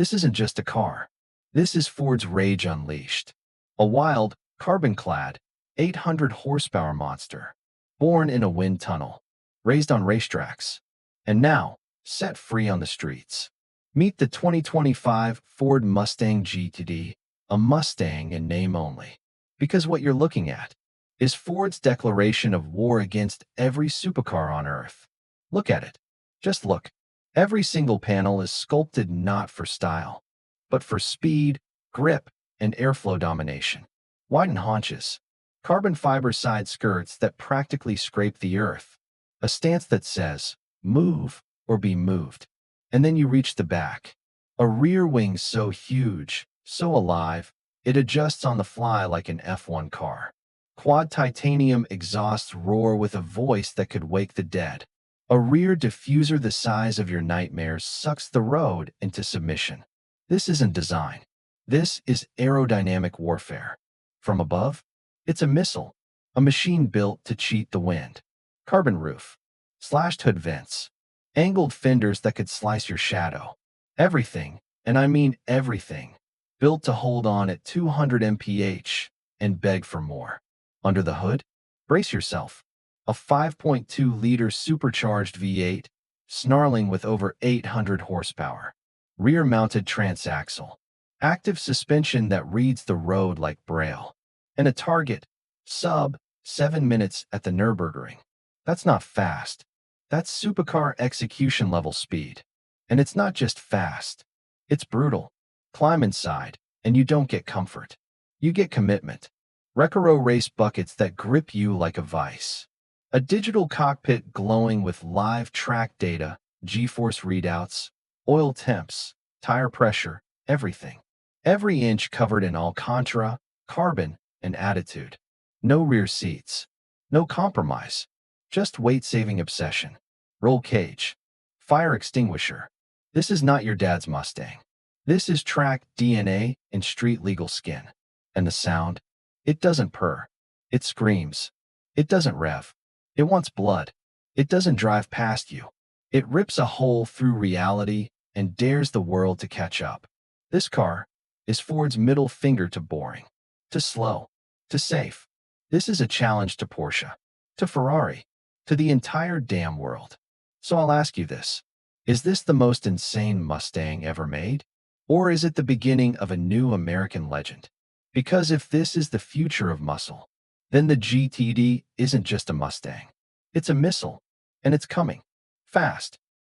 This isn't just a car. This is Ford's rage unleashed. A wild, carbon-clad, 800 horsepower monster, born in a wind tunnel, raised on racetracks, and now set free on the streets. Meet the 2025 Ford Mustang GTD, a Mustang in name only. Because what you're looking at is Ford's declaration of war against every supercar on Earth. Look at it. Just look. Every single panel is sculpted not for style, but for speed, grip, and airflow domination. Widened haunches, carbon fiber side skirts that practically scrape the earth, a stance that says, move or be moved. And then you reach the back. A rear wing so huge, so alive, it adjusts on the fly like an F1 car. Quad titanium exhausts roar with a voice that could wake the dead. A rear diffuser the size of your nightmares sucks the road into submission. This isn't design. This is aerodynamic warfare. From above, it's a missile, a machine built to cheat the wind. Carbon roof, slashed hood vents, angled fenders that could slice your shadow. Everything, and I mean everything, built to hold on at 200 mph and beg for more. Under the hood, brace yourself. A 5.2-liter supercharged V8, snarling with over 800 horsepower. Rear-mounted transaxle. Active suspension that reads the road like Braille. And a target, sub 7 minutes at the Nürburgring. That's not fast. That's supercar execution level speed. And it's not just fast. It's brutal. Climb inside, and you don't get comfort. You get commitment. Recaro race buckets that grip you like a vice. A digital cockpit glowing with live track data, G-force readouts, oil temps, tire pressure, everything. Every inch covered in Alcantara, carbon, and attitude. No rear seats. No compromise. Just weight-saving obsession. Roll cage. Fire extinguisher. This is not your dad's Mustang. This is track DNA in street-legal skin. And the sound? It doesn't purr. It screams. It doesn't rev. It wants blood. It doesn't drive past you. It rips a hole through reality and dares the world to catch up. This car is Ford's middle finger to boring, to slow, to safe. This is a challenge to Porsche, to Ferrari, to the entire damn world. So I'll ask you this. Is this the most insane Mustang ever made? Or is it the beginning of a new American legend? Because if this is the future of muscle, then the GTD isn't just a Mustang. It's a missile, and it's coming. Fast.